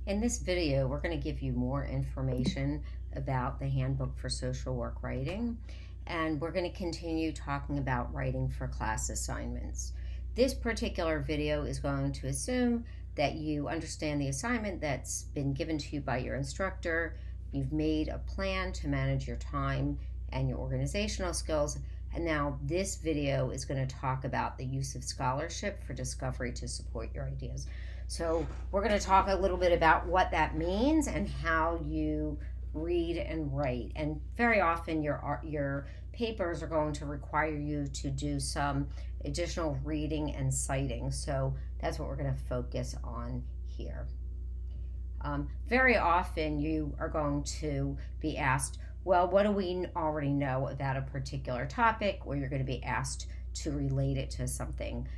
In this video, we're going to give you more information about the Handbook for Social Work Writing, and we're going to continue talking about writing for class assignments. This particular video is going to assume that you understand the assignment that's been given to you by your instructor. You've made a plan to manage your time and your organizational skills, and now this video is going to talk about the use of scholarship for discovery to support your ideas. So we're going to talk a little bit about what that means and how you read and write. And very often your papers are going to require you to do some additional reading and citing. So that's what we're going to focus on here. Very often you are going to be asked, well, what do we already know about a particular topic, or you're going to be asked to relate it to something.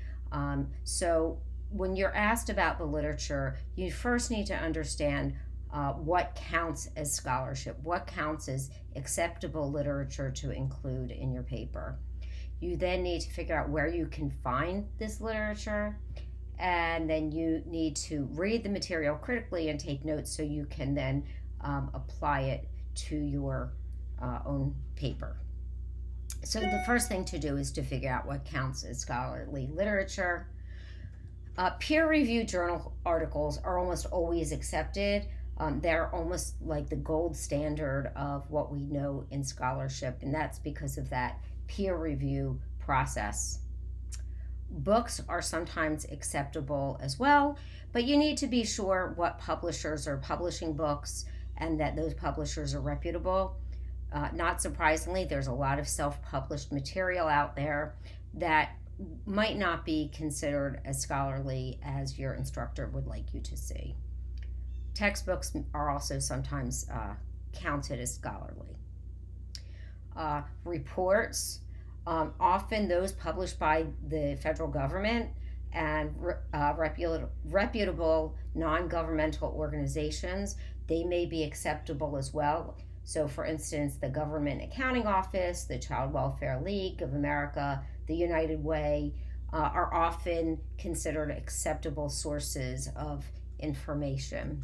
So when you're asked about the literature, you first need to understand what counts as scholarship, what counts as acceptable literature to include in your paper. You then need to figure out where you can find this literature, and then you need to read the material critically and take notes so you can then apply it to your own paper. So the first thing to do is to figure out what counts as scholarly literature. Peer-reviewed journal articles are almost always accepted. They're almost like the gold standard of what we know in scholarship, and that's because of that peer review process. Books are sometimes acceptable as well, but you need to be sure what publishers are publishing books and that those publishers are reputable. Not surprisingly, there's a lot of self-published material out there that might not be considered as scholarly as your instructor would like you to see. Textbooks are also sometimes counted as scholarly. Reports, often those published by the federal government and reputable non-governmental organizations, they may be acceptable as well. So for instance, the Government Accounting Office, the Child Welfare League of America, the United Way are often considered acceptable sources of information.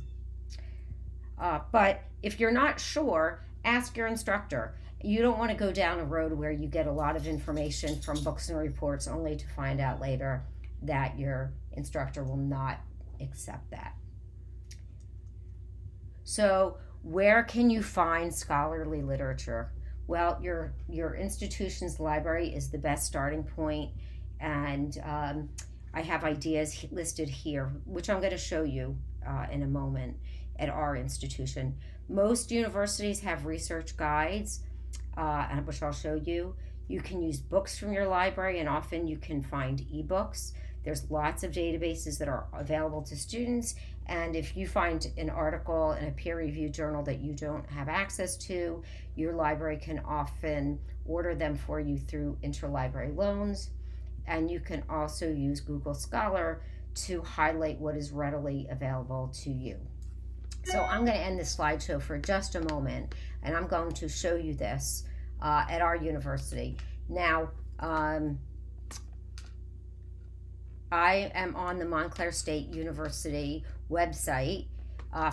But if you're not sure, ask your instructor. You don't want to go down a road where you get a lot of information from books and reports only to find out later that your instructor will not accept that. So where can you find scholarly literature? Well, your institution's library is the best starting point, and I have ideas listed here, which I'm going to show you in a moment at our institution. Most universities have research guides, which I'll show you. You can use books from your library, and often you can find ebooks. There's lots of databases that are available to students, and if you find an article in a peer-reviewed journal that you don't have access to, your library can often order them for you through interlibrary loans, and you can also use Google Scholar to highlight what is readily available to you. So I'm going to end this slideshow for just a moment, and I'm going to show you this at our university. Now, I am on the Montclair State University website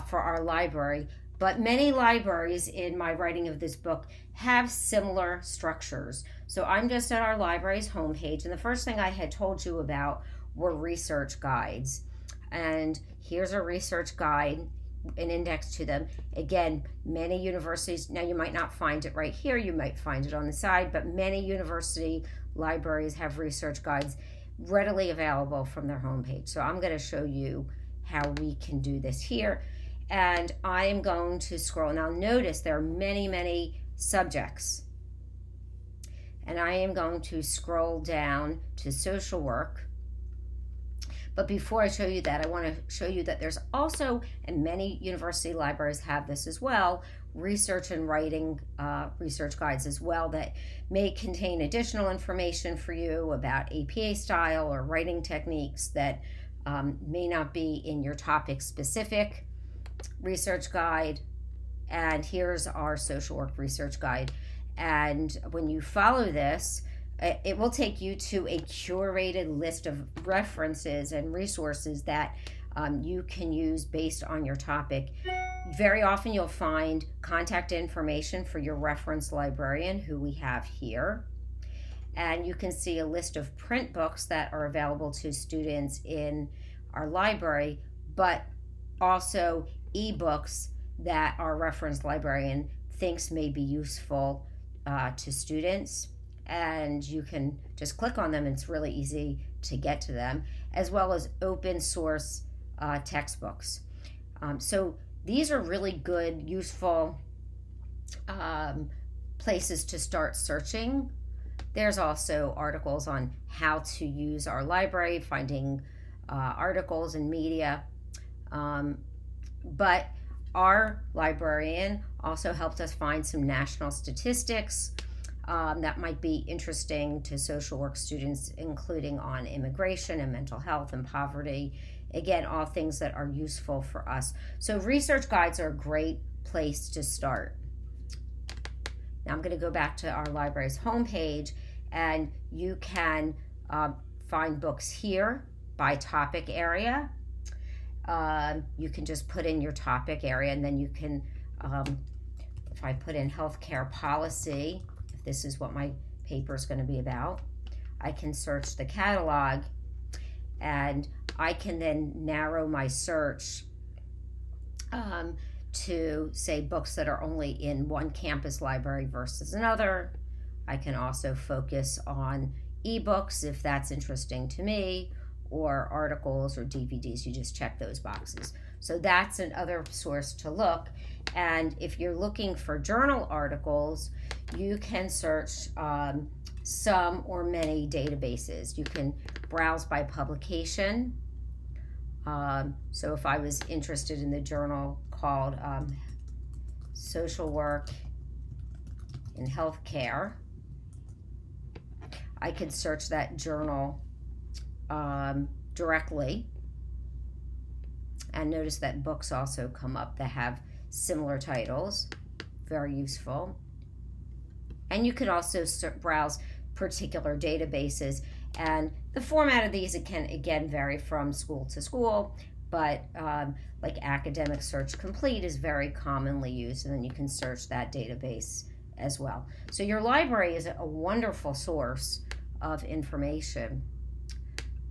for our library, but many libraries in my writing of this book have similar structures. So I'm just at our library's homepage, and the first thing I had told you about were research guides. And here's a research guide, an index to them. Again, many universities, now you might not find it right here, you might find it on the side, but many university libraries have research guides readily available from their homepage. So I'm going to show you how we can do this here. And I am going to scroll. Now notice there are many subjects. And I am going to scroll down to social work. But before I show you that, I want to show you that there's also, and many university libraries have this as well, research and writing research guides as well that may contain additional information for you about APA style or writing techniques that may not be in your topic specific research guide. And here's our social work research guide. And when you follow this, it will take you to a curated list of references and resources that you can use based on your topic. Very often you'll find contact information for your reference librarian, who we have here. And you can see a list of print books that are available to students in our library, but also ebooks that our reference librarian thinks may be useful to students. And you can just click on them. It's really easy to get to them, as well as open source textbooks. So these are really good, useful places to start searching. There's also articles on how to use our library, finding articles and media. But our librarian also helped us find some national statistics that might be interesting to social work students, including on immigration and mental health and poverty. Again, all things that are useful for us. So research guides are a great place to start. Now I'm going to go back to our library's homepage, and you can find books here by topic area. You can just put in your topic area, and then you can, if I put in healthcare policy, if this is what my paper is going to be about, I can search the catalog, and I can then narrow my search to say books that are only in one campus library versus another. I can also focus on ebooks if that's interesting to me, or articles or DVDs. You just check those boxes. So that's another source to look. And if you're looking for journal articles, you can search some or many databases. You can browse by publication. So if I was interested in the journal called Social Work in Healthcare, I could search that journal directly, and notice that books also come up that have similar titles. Very useful. And you can also browse particular databases, and the format of these, it can again vary from school to school, but like Academic Search Complete is very commonly used, and then you can search that database as well. So your library is a wonderful source of information.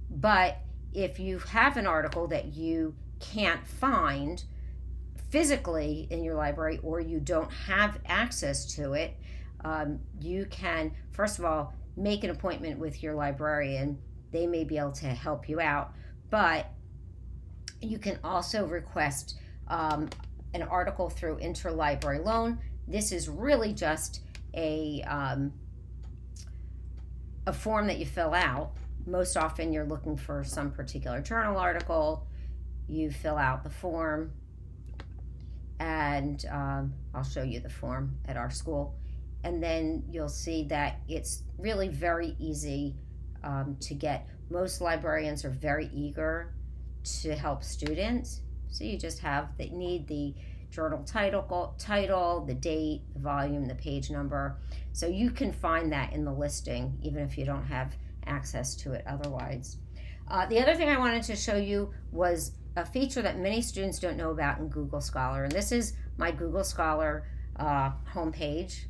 But if you have an article that you can't find physically in your library, or you don't have access to it, you can, first of all, make an appointment with your librarian. They may be able to help you out, but you can also request an article through interlibrary loan. This is really just a form that you fill out. Most often you're looking for some particular journal article. You fill out the form, and I'll show you the form at our school. And then you'll see that it's really very easy to get. Most librarians are very eager to help students. So you just they need the journal title, the date, the volume, the page number. So you can find that in the listing, even if you don't have access to it otherwise. The other thing I wanted to show you was a feature that many students don't know about in Google Scholar, and this is my Google Scholar homepage.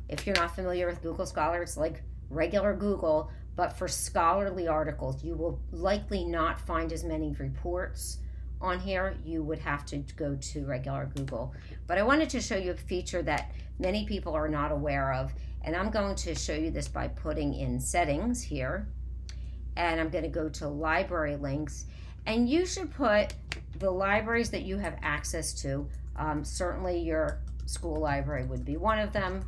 If you're not familiar with Google Scholar, it's like regular Google, but for scholarly articles. You will likely not find as many reports on here. You would have to go to regular Google. But I wanted to show you a feature that many people are not aware of, and I'm going to show you this by putting in settings here, and I'm going to go to library links, and you should put the libraries that you have access to. Certainly your school library would be one of them,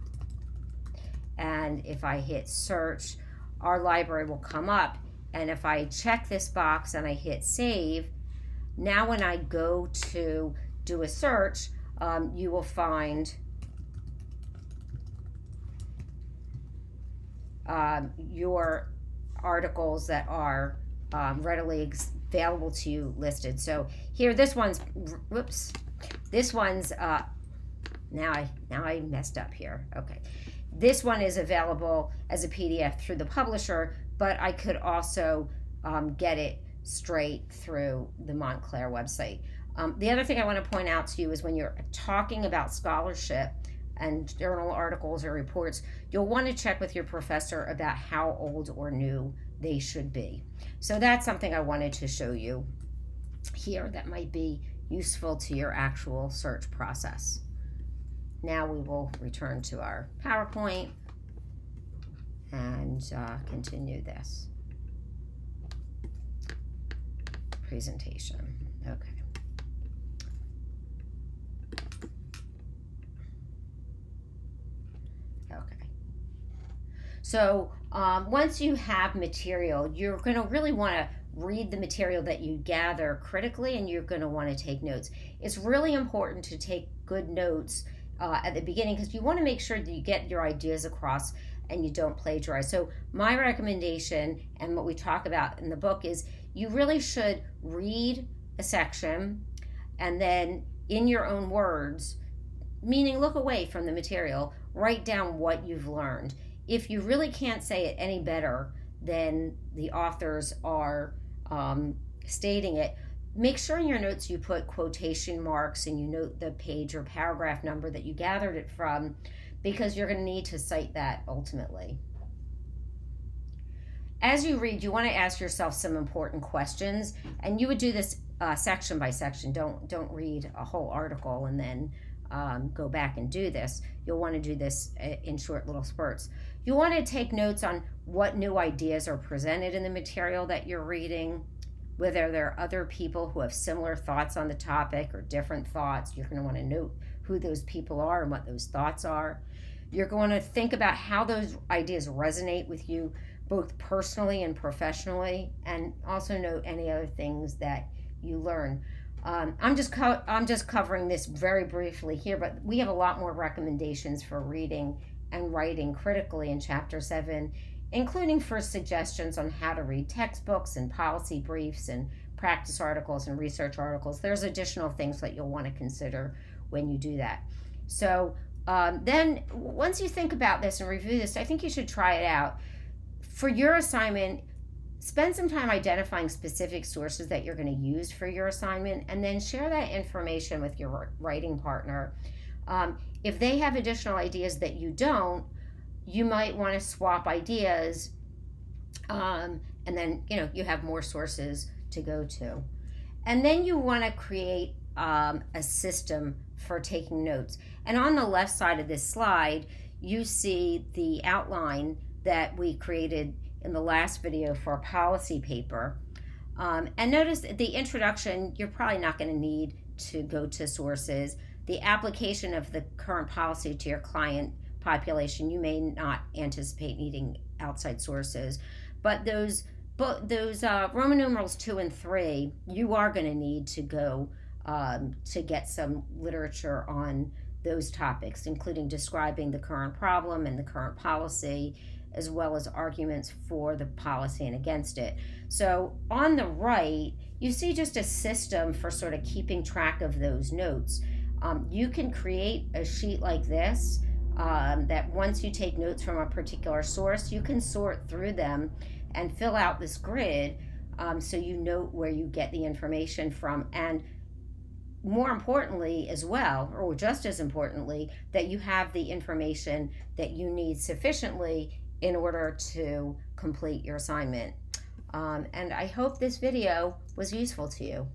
and if I hit search, our library will come up, and if I check this box and I hit save, now when I go to do a search, you will find your articles that are readily available to you listed. So here, this one's, whoops, this one's, now I messed up here. Okay. This one is available as a PDF through the publisher, but I could also get it straight through the Montclair website. The other thing I want to point out to you is when you're talking about scholarship and journal articles or reports, you'll want to check with your professor about how old or new they should be. So that's something I wanted to show you here that might be useful to your actual search process. Now we will return to our PowerPoint and continue this presentation. Okay. So once you have material, you're going to really want to read the material that you gather critically, and you're going to want to take notes. It's really important to take good notes at the beginning because you want to make sure that you get your ideas across and you don't plagiarize. So my recommendation, and what we talk about in the book, is you really should read a section and then in your own words, meaning look away from the material, write down what you've learned. If you really can't say it any better than the authors are stating it, make sure in your notes you put quotation marks and you note the page or paragraph number that you gathered it from, because you're going to need to cite that ultimately. As you read, you want to ask yourself some important questions, and you would do this section by section. Don't read a whole article and then go back and do this. You'll want to do this in short little spurts. You want to take notes on what new ideas are presented in the material that you're reading, whether there are other people who have similar thoughts on the topic or different thoughts. You're going to want to note who those people are and what those thoughts are. You're going to think about how those ideas resonate with you, both personally and professionally, and also note any other things that you learn. I'm just covering this very briefly here, but we have a lot more recommendations for reading and writing critically in Chapter 7, including first suggestions on how to read textbooks and policy briefs and practice articles and research articles. There's additional things that you'll want to consider when you do that. So then once you think about this and review this, I think you should try it out. For your assignment, spend some time identifying specific sources that you're going to use for your assignment, and then share that information with your writing partner. If they have additional ideas that you don't, you might want to swap ideas, and then you have more sources to go to. And then you want to create a system for taking notes. And on the left side of this slide, you see the outline that we created in the last video for a policy paper. And notice the introduction, you're probably not going to need to go to sources. The application of the current policy to your client population, you may not anticipate needing outside sources. But those Roman numerals 2 and 3, you are going to need to go to get some literature on those topics, including describing the current problem and the current policy, as well as arguments for the policy and against it. So on the right, you see just a system for sort of keeping track of those notes. You can create a sheet like this that once you take notes from a particular source, you can sort through them and fill out this grid so you note where you get the information from, and more importantly as well, or just as importantly, that you have the information that you need sufficiently in order to complete your assignment. And I hope this video was useful to you.